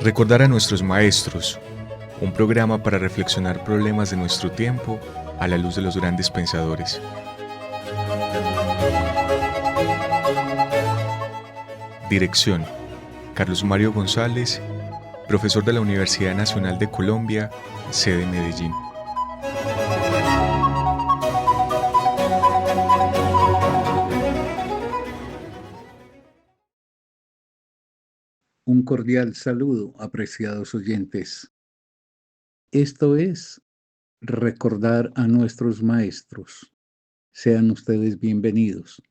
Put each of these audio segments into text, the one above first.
Recordar a nuestros maestros, un programa para reflexionar problemas de nuestro tiempo a la luz de los grandes pensadores. Dirección: Carlos Mario González, profesor de la Universidad Nacional de Colombia, sede Medellín. Un cordial saludo, apreciados oyentes. Esto es Recordar a nuestros maestros. Sean ustedes bienvenidos.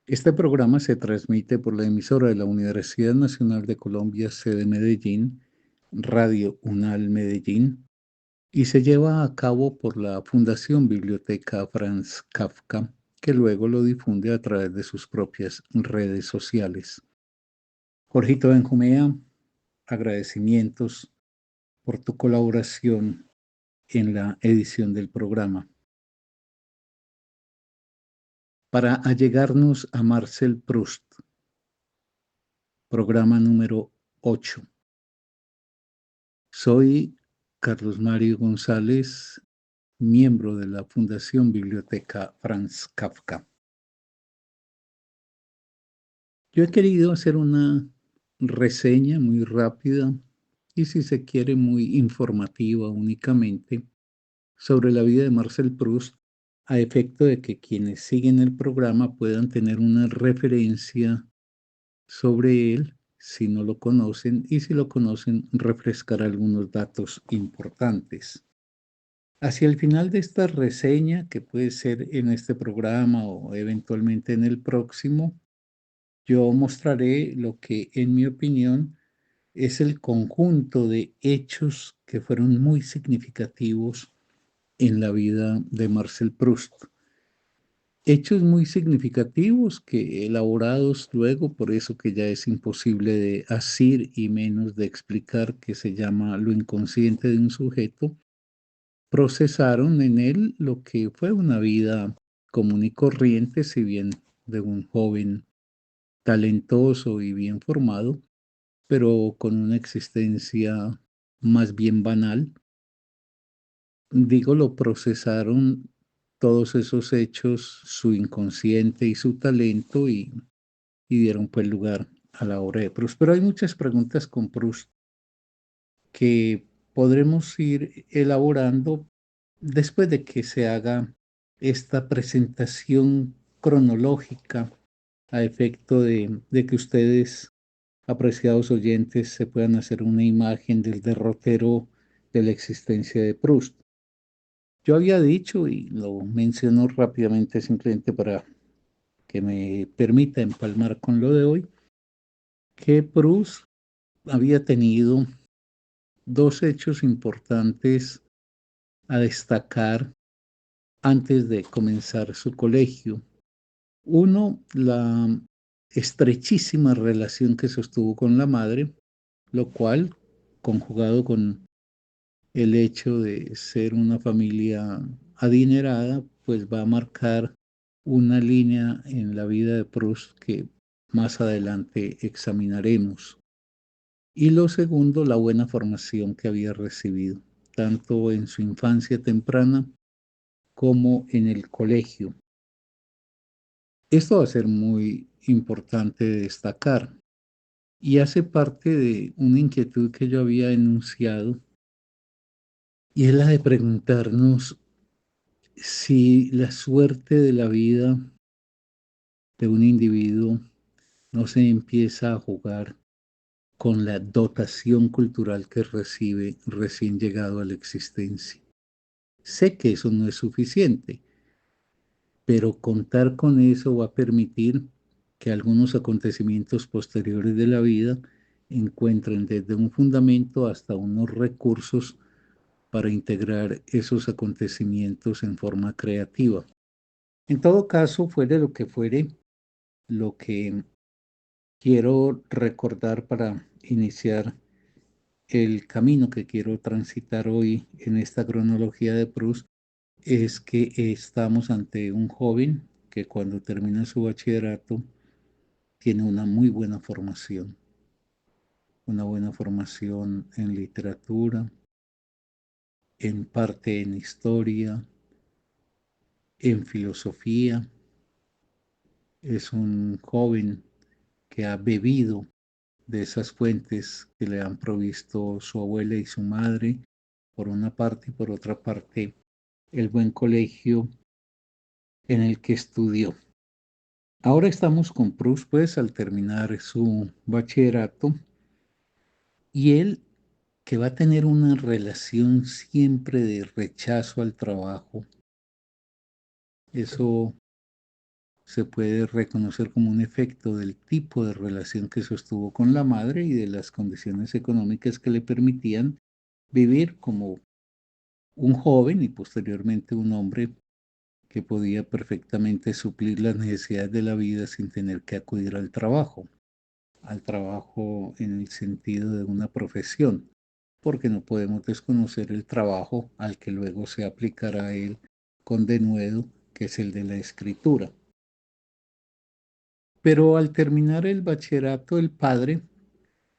Este programa se transmite por la emisora de la Universidad Nacional de Colombia, sede Medellín, Radio UNAL Medellín, y se lleva a cabo por la Fundación Biblioteca Franz Kafka, que luego lo difunde a través de sus propias redes sociales. Jorgito Benjumea, agradecimientos por tu colaboración en la edición del programa. Para allegarnos a Marcel Proust, programa número 8. Soy Carlos Mario González, miembro de la Fundación Biblioteca Franz Kafka. Yo he querido hacer una reseña muy rápida y, si se quiere, muy informativa únicamente sobre la vida de Marcel Proust, a efecto de que quienes siguen el programa puedan tener una referencia sobre él si no lo conocen, y si lo conocen, refrescar algunos datos importantes. Hacia el final de esta reseña, que puede ser en este programa o eventualmente en el próximo, yo mostraré lo que, en mi opinión, es el conjunto de hechos que fueron muy significativos en la vida de Marcel Proust. Hechos muy significativos que, elaborados luego, por eso que ya es imposible de asir y menos de explicar, que se llama lo inconsciente de un sujeto, procesaron en él lo que fue una vida común y corriente, si bien de un joven talentoso y bien formado, pero con una existencia más bien banal. Digo, lo procesaron todos esos hechos, su inconsciente y su talento, y dieron pues lugar a la obra de Proust. Pero hay muchas preguntas con Proust que podremos ir elaborando después de que se haga esta presentación cronológica, a efecto de que ustedes, apreciados oyentes, se puedan hacer una imagen del derrotero de la existencia de Proust. Yo había dicho, y lo menciono rápidamente simplemente para que me permita empalmar con lo de hoy, que Proust había tenido dos hechos importantes a destacar antes de comenzar su colegio. Uno, la estrechísima relación que sostuvo con la madre, lo cual, conjugado con el hecho de ser una familia adinerada, pues va a marcar una línea en la vida de Proust que más adelante examinaremos. Y lo segundo, la buena formación que había recibido, tanto en su infancia temprana como en el colegio. Esto va a ser muy importante de destacar y hace parte de una inquietud que yo había enunciado, y es la de preguntarnos si la suerte de la vida de un individuo no se empieza a jugar con la dotación cultural que recibe recién llegado a la existencia. Sé que eso no es suficiente, pero contar con eso va a permitir que algunos acontecimientos posteriores de la vida encuentren desde un fundamento hasta unos recursos para integrar esos acontecimientos en forma creativa. En todo caso, fuere lo que fuere, lo que quiero recordar para iniciar el camino que quiero transitar hoy en esta cronología de Proust es que estamos ante un joven que, cuando termina su bachillerato, tiene una muy buena formación. una buena formación en literatura, en parte en historia, en filosofía. Es un joven que ha bebido de esas fuentes que le han provisto su abuela y su madre, por una parte, y por otra parte, el buen colegio en el que estudió. Ahora estamos con Proust, pues, al terminar su bachillerato, y él, que va a tener una relación siempre de rechazo al trabajo, eso se puede reconocer como un efecto del tipo de relación que sostuvo con la madre y de las condiciones económicas que le permitían vivir como un joven y posteriormente un hombre que podía perfectamente suplir las necesidades de la vida sin tener que acudir al trabajo en el sentido de una profesión, porque no podemos desconocer el trabajo al que luego se aplicará él con denuedo, que es el de la escritura. Pero al terminar el bachillerato, el padre,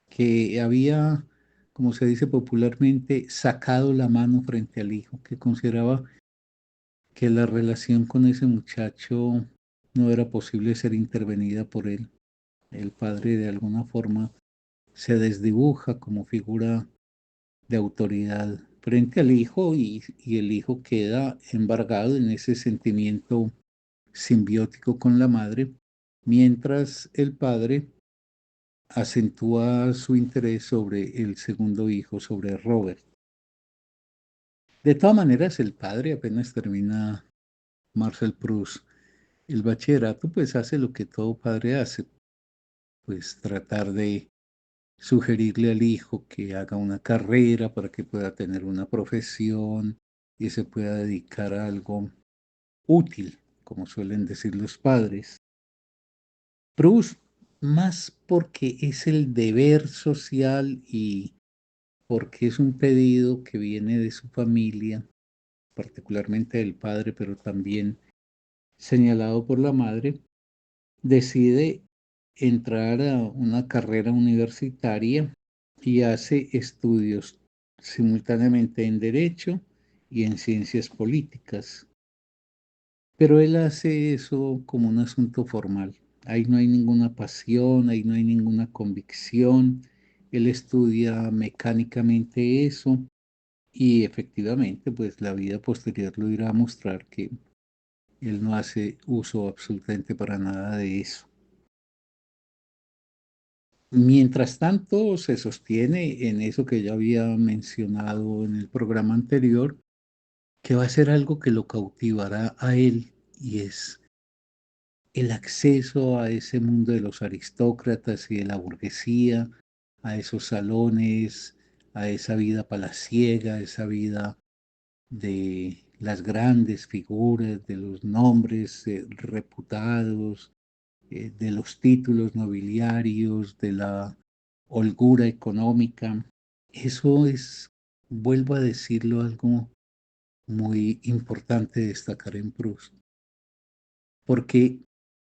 que había, como se dice popularmente, sacado la mano frente al hijo, que consideraba que la relación con ese muchacho no era posible ser intervenida por él. El padre de alguna forma se desdibuja como figura de autoridad frente al hijo y el hijo queda embargado en ese sentimiento simbiótico con la madre, mientras el padre acentúa su interés sobre el segundo hijo, sobre Robert. De todas maneras, el padre apenas termina Marcel Proust el bachillerato, pues hace lo que todo padre hace, pues tratar de sugerirle al hijo que haga una carrera para que pueda tener una profesión y se pueda dedicar a algo útil, como suelen decir los padres. Proust, más porque es el deber social y porque es un pedido que viene de su familia, particularmente del padre, pero también señalado por la madre, decide entrar a una carrera universitaria y hace estudios simultáneamente en Derecho y en Ciencias Políticas. Pero él hace eso como un asunto formal. Ahí no hay ninguna pasión, ahí no hay ninguna convicción. Él estudia mecánicamente eso y efectivamente, pues la vida posterior lo irá a mostrar que él no hace uso absolutamente para nada de eso. Mientras tanto, se sostiene en eso que ya había mencionado en el programa anterior, que va a ser algo que lo cautivará a él, y es el acceso a ese mundo de los aristócratas y de la burguesía, a esos salones, a esa vida palaciega, esa vida de las grandes figuras, de los nombres reputados, de los títulos nobiliarios, de la holgura económica. Eso es, vuelvo a decirlo, algo muy importante de destacar en Proust, porque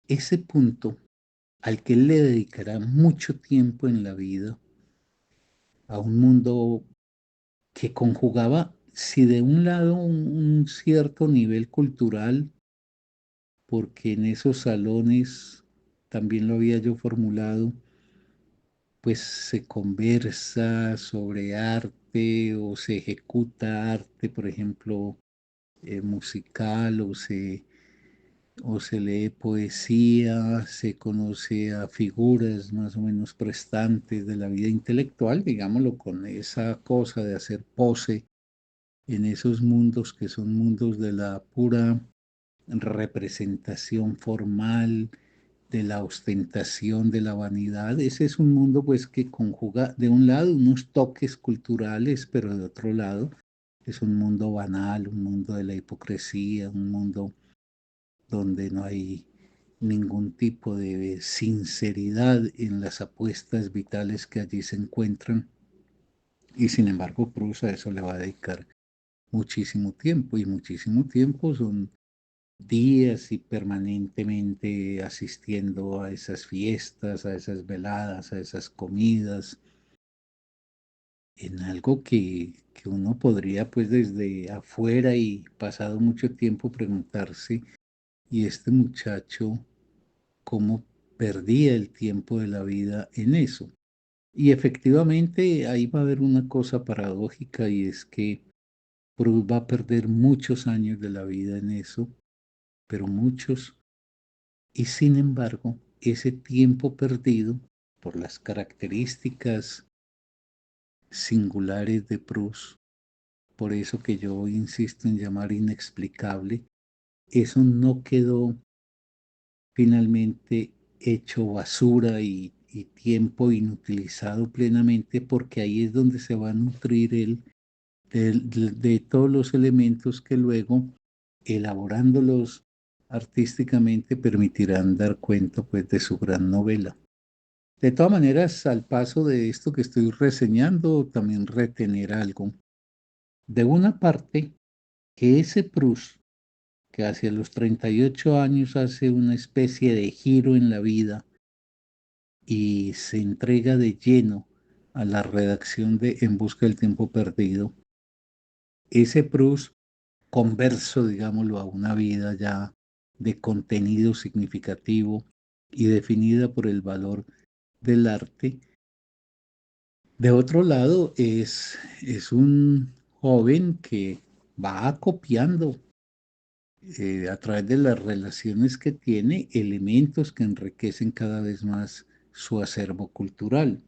ese punto al que él le dedicará mucho tiempo en la vida, a un mundo que conjugaba, si de un lado un cierto nivel cultural, porque en esos salones, también lo había yo formulado, pues se conversa sobre arte o se ejecuta arte, por ejemplo, musical o se lee poesía, se conoce a figuras más o menos prestantes de la vida intelectual, digámoslo, con esa cosa de hacer pose en esos mundos que son mundos de la pura representación formal, de la ostentación, de la vanidad. Ese es un mundo pues que conjuga de un lado unos toques culturales, pero de otro lado es un mundo banal, un mundo de la hipocresía, un mundo donde no hay ningún tipo de sinceridad en las apuestas vitales que allí se encuentran. Y sin embargo, Proust a eso le va a dedicar muchísimo tiempo son días y permanentemente asistiendo a esas fiestas, a esas veladas, a esas comidas, en algo que uno podría, pues, desde afuera y pasado mucho tiempo preguntarse, ¿y este muchacho cómo perdía el tiempo de la vida en eso? Y efectivamente ahí va a haber una cosa paradójica y es que Proust va a perder muchos años de la vida en eso, pero muchos, y sin embargo, ese tiempo perdido por las características singulares de Proust, por eso que yo insisto en llamar inexplicable, eso no quedó finalmente hecho basura y tiempo inutilizado plenamente, porque ahí es donde se va a nutrir él de todos los elementos que luego, elaborándolos artísticamente, permitirán dar cuenta, pues, de su gran novela. De todas maneras, al paso de esto que estoy reseñando, también retener algo. De una parte, que ese Proust, que hacia los 38 años hace una especie de giro en la vida y se entrega de lleno a la redacción de En busca del tiempo perdido, ese Proust converso, digámoslo, a una vida ya de contenido significativo y definida por el valor del arte. De otro lado, es un joven que va copiando a través de las relaciones que tiene elementos que enriquecen cada vez más su acervo cultural.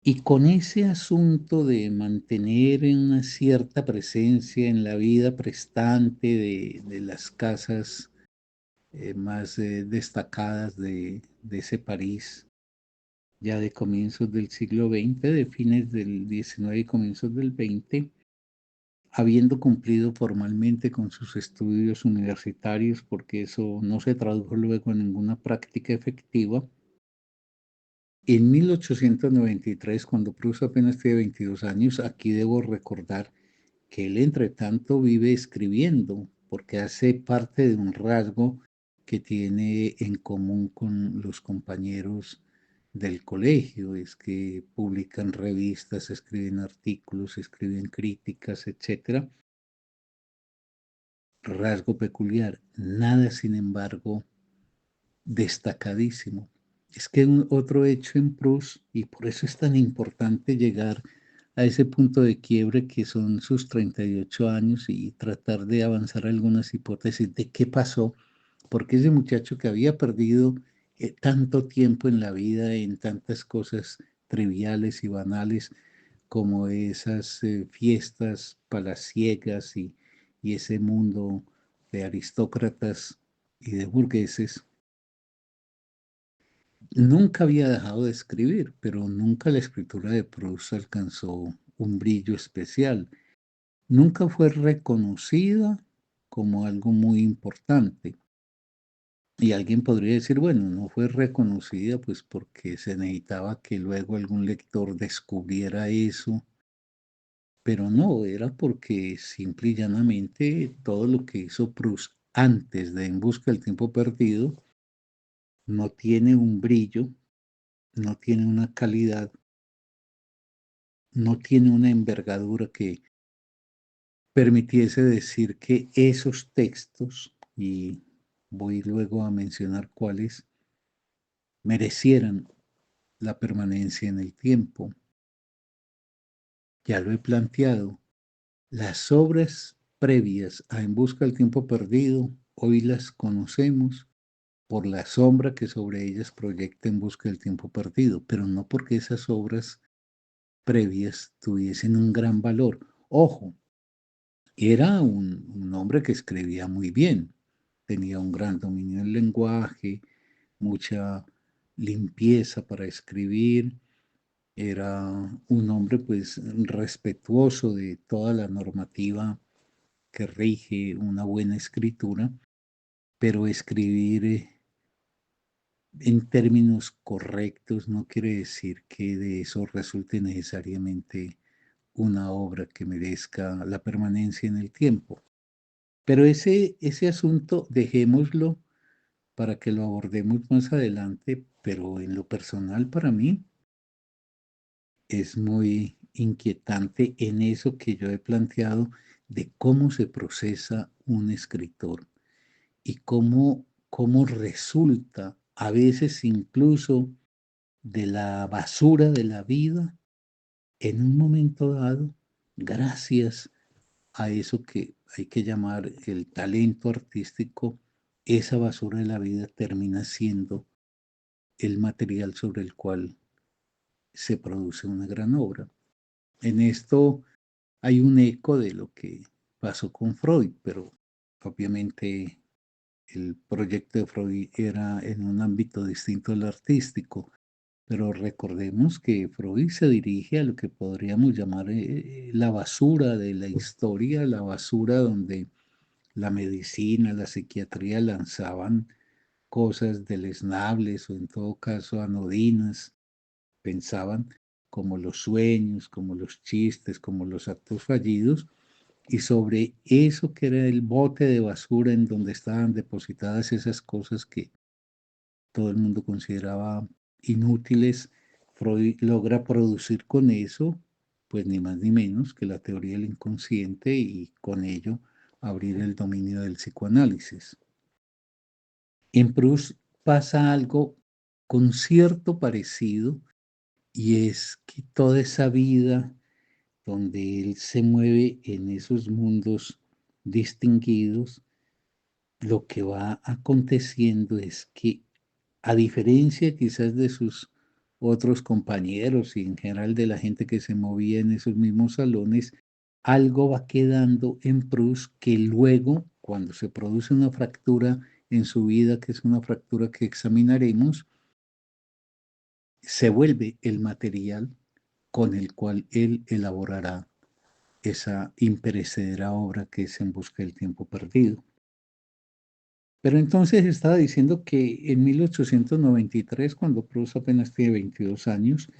Y con ese asunto de mantener una cierta presencia en la vida prestante de las casas más destacadas de ese París, ya de comienzos del siglo XX, de fines del XIX y comienzos del XX, habiendo cumplido formalmente con sus estudios universitarios, porque eso no se tradujo luego en ninguna práctica efectiva. En 1893, cuando Proust apenas tiene 22 años, aquí debo recordar que él entre tanto vive escribiendo, porque hace parte de un rasgo que tiene en común con los compañeros del colegio, es que publican revistas, escriben artículos, escriben críticas, etcétera. Rasgo peculiar, nada sin embargo destacadísimo. Es que un otro hecho en Proust, y por eso es tan importante llegar a ese punto de quiebre que son sus 38 años y tratar de avanzar algunas hipótesis de qué pasó, porque ese muchacho que había perdido tanto tiempo en la vida, en tantas cosas triviales y banales, como esas fiestas palaciegas y ese mundo de aristócratas y de burgueses, nunca había dejado de escribir, pero nunca la escritura de Proust alcanzó un brillo especial. Nunca fue reconocida como algo muy importante. Y alguien podría decir, bueno, no fue reconocida pues porque se necesitaba que luego algún lector descubriera eso, pero no, era porque simple y llanamente todo lo que hizo Proust antes de En busca del tiempo perdido no tiene un brillo, no tiene una calidad, no tiene una envergadura que permitiese decir que esos textos, y voy luego a mencionar cuáles, merecieran la permanencia en el tiempo. Ya lo he planteado, las obras previas a En busca del tiempo perdido, hoy las conocemos por la sombra que sobre ellas proyecta En busca del tiempo perdido, pero no porque esas obras previas tuviesen un gran valor. Ojo, era un hombre que escribía muy bien, tenía un gran dominio del lenguaje, mucha limpieza para escribir, era un hombre pues respetuoso de toda la normativa que rige una buena escritura, pero escribir en términos correctos no quiere decir que de eso resulte necesariamente una obra que merezca la permanencia en el tiempo. Pero ese asunto dejémoslo para que lo abordemos más adelante, pero en lo personal para mí es muy inquietante en eso que yo he planteado de cómo se procesa un escritor y cómo resulta a veces incluso de la basura de la vida en un momento dado, gracias a eso que hay que llamar el talento artístico, esa basura de la vida termina siendo el material sobre el cual se produce una gran obra. En esto hay un eco de lo que pasó con Freud, pero obviamente el proyecto de Freud era en un ámbito distinto al artístico. Pero recordemos que Freud se dirige a lo que podríamos llamar la basura de la historia, la basura donde la medicina, la psiquiatría lanzaban cosas deleznables o en todo caso anodinas, pensaban como los sueños, como los chistes, como los actos fallidos, y sobre eso que era el bote de basura en donde estaban depositadas esas cosas que todo el mundo consideraba inútiles, Freud logra producir con eso, pues ni más ni menos que la teoría del inconsciente y con ello abrir el dominio del psicoanálisis. En Proust pasa algo con cierto parecido y es que toda esa vida donde él se mueve en esos mundos distinguidos, lo que va aconteciendo es que, a diferencia quizás de sus otros compañeros y en general de la gente que se movía en esos mismos salones, algo va quedando en Proust que luego, cuando se produce una fractura en su vida, que es una fractura que examinaremos, se vuelve el material con el cual él elaborará esa imperecedera obra que es En busca del tiempo perdido. Pero entonces estaba diciendo que en 1893, cuando Proust apenas tiene 22 años,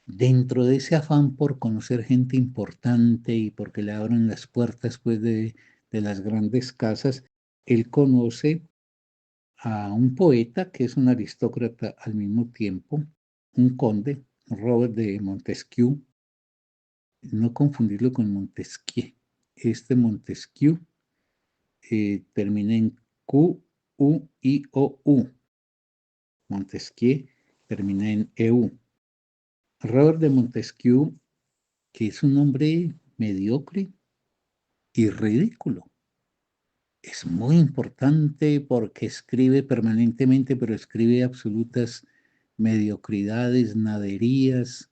dentro de ese afán por conocer gente importante y porque le abren las puertas pues de las grandes casas, él conoce a un poeta que es un aristócrata al mismo tiempo, un conde, Robert de Montesquieu, no confundirlo con Montesquieu. Este Montesquieu termina en Q-U-I-O-U. Montesquieu termina en EU. Robert de Montesquieu, que es un hombre mediocre y ridículo. Es muy importante porque escribe permanentemente, pero escribe absolutas mediocridades, naderías.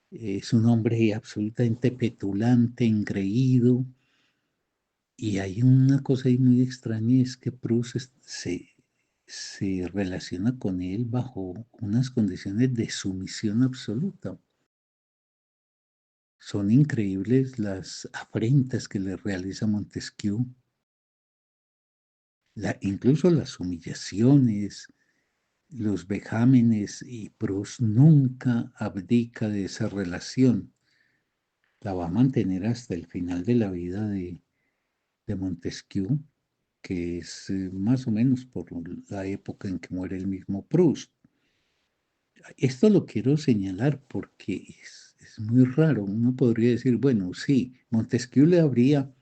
Es un hombre absolutamente petulante, engreído. Y hay una cosa ahí muy extraña, y es que Proust se relaciona con él bajo unas condiciones de sumisión absoluta. Son increíbles las afrentas que le realiza Montesquieu, incluso las humillaciones, los vejámenes, y Proust nunca abdica de esa relación. La va a mantener hasta el final de la vida de Montesquieu, que es más o menos por la época en que muere el mismo Proust. Esto lo quiero señalar porque es muy raro. Uno podría decir, bueno, sí, Montesquieu le habría,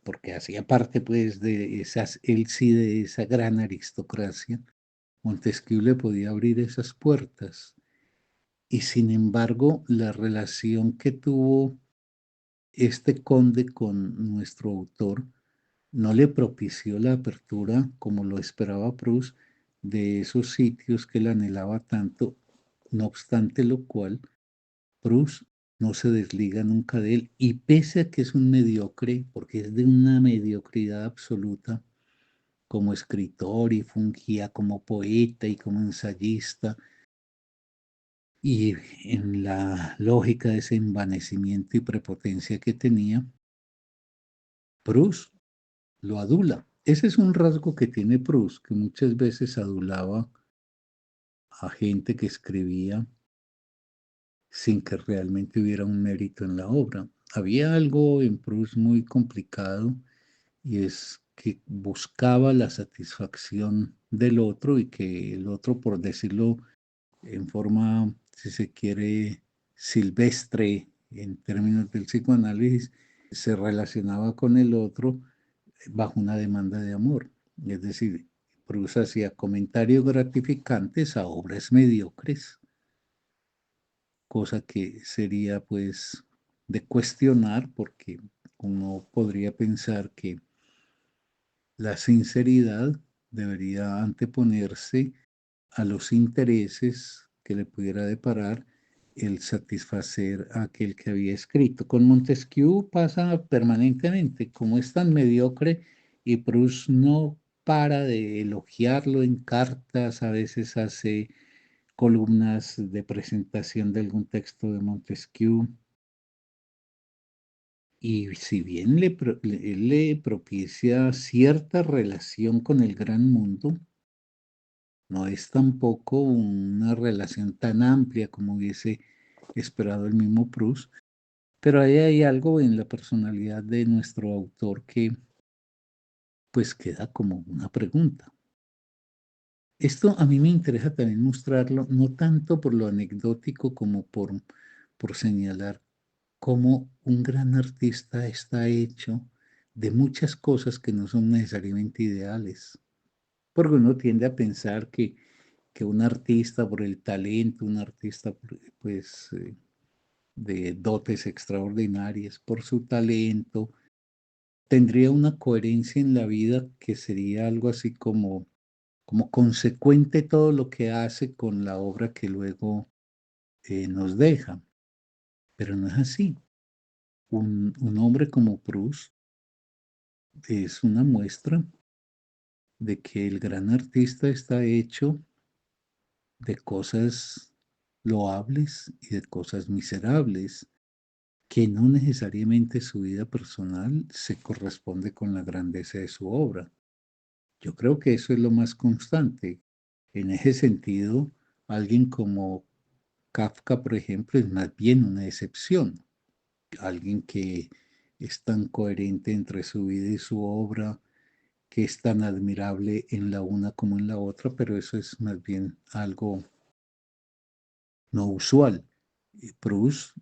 porque hacía parte pues de esas, él sí de esa gran aristocracia, Montesquieu le podía abrir esas puertas. Y sin embargo, la relación que tuvo este conde con nuestro autor no le propició la apertura, como lo esperaba Proust, de esos sitios que él anhelaba tanto, no obstante lo cual, Proust no se desliga nunca de él, y pese a que es un mediocre, porque es de una mediocridad absoluta como escritor y fungía como poeta y como ensayista, y en la lógica de ese envanecimiento y prepotencia que tenía, Proust lo adula. Ese es un rasgo que tiene Proust, que muchas veces adulaba a gente que escribía sin que realmente hubiera un mérito en la obra. Había algo en Proust muy complicado y es que buscaba la satisfacción del otro y que el otro, por decirlo en forma, si se quiere, silvestre en términos del psicoanálisis, se relacionaba con el otro bajo una demanda de amor. Es decir, Proust hacía comentarios gratificantes a obras mediocres, cosa que sería pues de cuestionar porque uno podría pensar que la sinceridad debería anteponerse a los intereses que le pudiera deparar el satisfacer a aquel que había escrito. Con Montesquieu pasa permanentemente, como es tan mediocre y Proust no para de elogiarlo en cartas, a veces hace columnas de presentación de algún texto de Montesquieu. Y si bien él le propicia cierta relación con el gran mundo, no es tampoco una relación tan amplia como hubiese esperado el mismo Proust, pero ahí hay algo en la personalidad de nuestro autor que pues queda como una pregunta. Esto a mí me interesa también mostrarlo, no tanto por lo anecdótico como por señalar cómo un gran artista está hecho de muchas cosas que no son necesariamente ideales. Porque uno tiende a pensar que un artista por el talento, un artista pues de dotes extraordinarias, por su talento, tendría una coherencia en la vida que sería algo así como consecuente todo lo que hace con la obra que luego nos deja. Pero no es así. Un hombre como Proust es una muestra de que el gran artista está hecho de cosas loables y de cosas miserables, que no necesariamente su vida personal se corresponde con la grandeza de su obra. Yo creo que eso es lo más constante. En ese sentido, alguien como Kafka, por ejemplo, es más bien una excepción. Alguien que es tan coherente entre su vida y su obra, que es tan admirable en la una como en la otra, pero eso es más bien algo no usual. Proust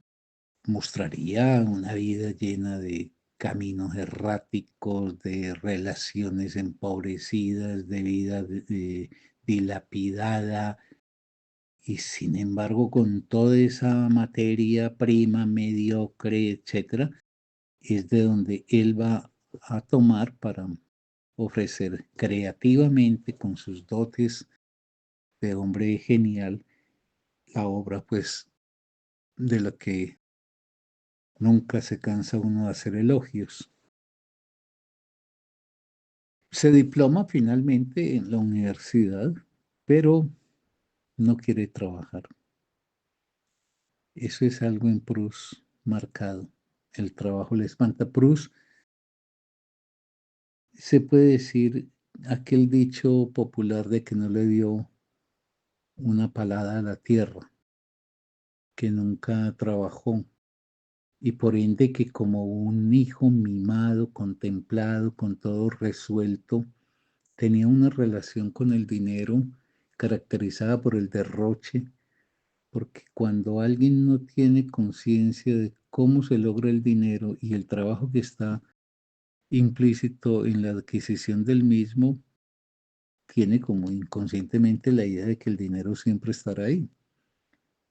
mostraría una vida llena de caminos erráticos, de relaciones empobrecidas, de vida dilapidada, y sin embargo, con toda esa materia prima, mediocre, etcétera, es de donde él va a tomar para ofrecer creativamente, con sus dotes de hombre genial, la obra, pues, de la que nunca se cansa uno de hacer elogios. Se diploma finalmente en la universidad, pero no quiere trabajar. Eso es algo en Proust marcado. El trabajo le espanta. Proust, se puede decir aquel dicho popular de que no le dio una palada a la tierra, que nunca trabajó y por ende que como un hijo mimado, contemplado, con todo resuelto, tenía una relación con el dinero caracterizada por el derroche, porque cuando alguien no tiene conciencia de cómo se logra el dinero y el trabajo que está implícito en la adquisición del mismo, tiene como inconscientemente la idea de que el dinero siempre estará ahí.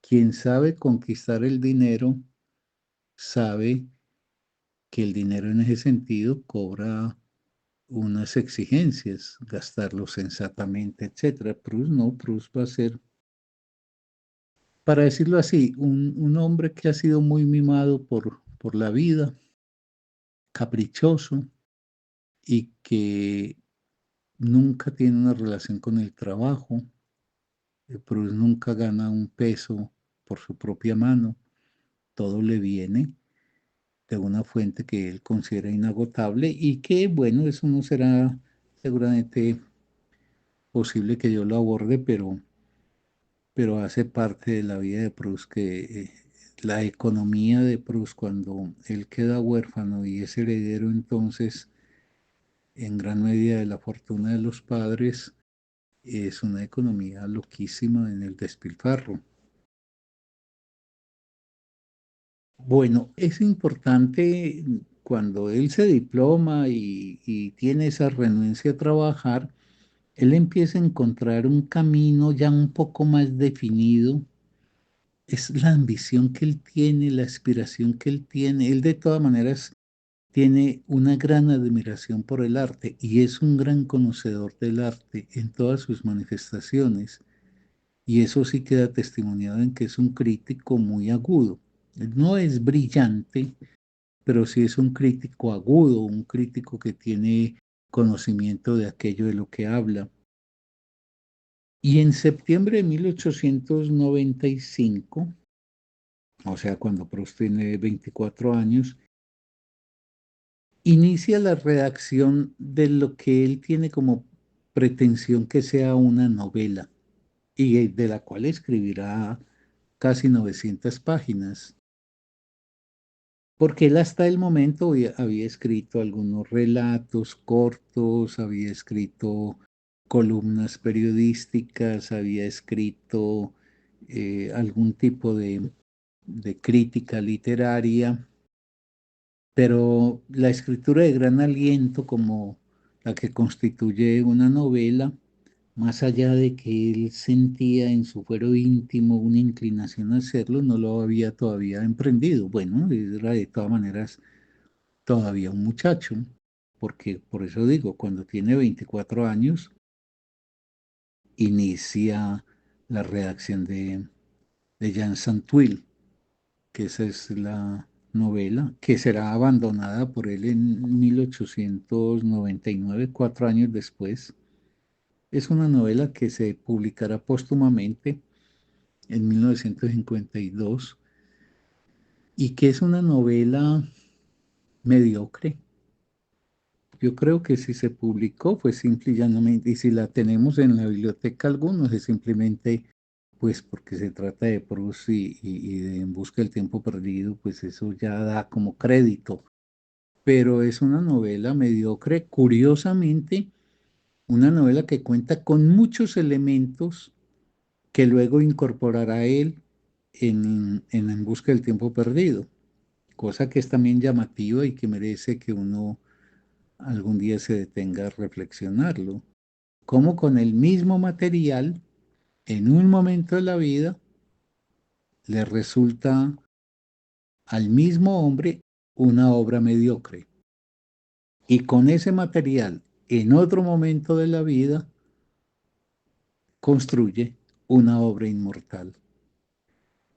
Quien sabe conquistar el dinero sabe que el dinero en ese sentido cobra unas exigencias, gastarlo sensatamente, etcétera. Proust no, Proust va a ser, para decirlo así, un hombre que ha sido muy mimado por la vida, caprichoso y que nunca tiene una relación con el trabajo. Proust nunca gana un peso por su propia mano, todo le viene de una fuente que él considera inagotable y que, bueno, eso no será seguramente posible que yo lo aborde, pero hace parte de la vida de Proust que la economía de Proust cuando él queda huérfano y es heredero entonces en gran medida de la fortuna de los padres, es una economía loquísima en el despilfarro. Bueno, es importante cuando él se diploma y tiene esa renuncia a trabajar, él empieza a encontrar un camino ya un poco más definido. Es la ambición que él tiene, la aspiración que él tiene. Él de todas maneras tiene una gran admiración por el arte y es un gran conocedor del arte en todas sus manifestaciones. Y eso sí queda testimoniado en que es un crítico muy agudo. No es brillante, pero sí es un crítico agudo, un crítico que tiene conocimiento de aquello de lo que habla. Y en septiembre de 1895, o sea, cuando Proust tiene 24 años, inicia la redacción de lo que él tiene como pretensión que sea una novela, y de la cual escribirá casi 900 páginas, porque él hasta el momento había escrito algunos relatos cortos, había escrito columnas periodísticas, había escrito algún tipo de crítica literaria, pero la escritura de gran aliento como la que constituye una novela, más allá de que él sentía en su fuero íntimo una inclinación a hacerlo, no lo había todavía emprendido. Bueno, era de todas maneras todavía un muchacho, porque por eso digo, cuando tiene 24 años, inicia la redacción de Jean Saint-Will, que esa es la novela, que será abandonada por él en 1899, 4 años después. Es una novela que se publicará póstumamente en 1952 y que es una novela mediocre. Yo creo que si se publicó fue simple y llanamente, y si la tenemos en la biblioteca algunos, es simplemente pues porque se trata de Proust y de En busca del tiempo perdido, pues eso ya da como crédito. Pero es una novela mediocre, curiosamente, una novela que cuenta con muchos elementos que luego incorporará él En busca del tiempo perdido, cosa que es también llamativa y que merece que uno algún día se detenga a reflexionarlo. Cómo con el mismo material, en un momento de la vida, le resulta al mismo hombre una obra mediocre. Y con ese material, en otro momento de la vida, construye una obra inmortal.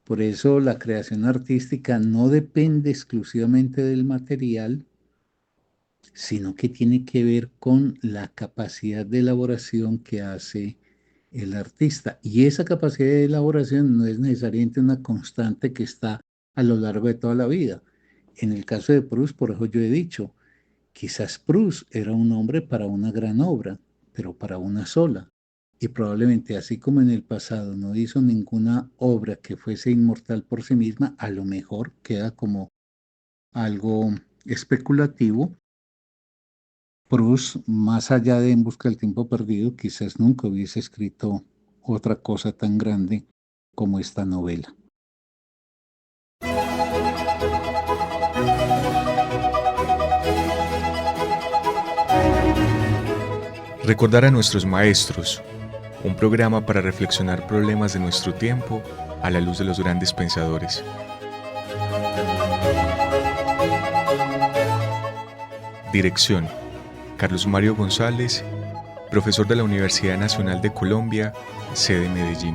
Por eso la creación artística no depende exclusivamente del material, sino que tiene que ver con la capacidad de elaboración que hace el artista. Y esa capacidad de elaboración no es necesariamente una constante que está a lo largo de toda la vida. En el caso de Proust, por eso yo he dicho, quizás Proust era un hombre para una gran obra, pero para una sola. Y probablemente así como en el pasado no hizo ninguna obra que fuese inmortal por sí misma, a lo mejor queda como algo especulativo. Proust, más allá de En busca del tiempo perdido, quizás nunca hubiese escrito otra cosa tan grande como esta novela. Recordar a nuestros maestros, un programa para reflexionar problemas de nuestro tiempo a la luz de los grandes pensadores. Dirección: Carlos Mario González, profesor de la Universidad Nacional de Colombia, sede Medellín.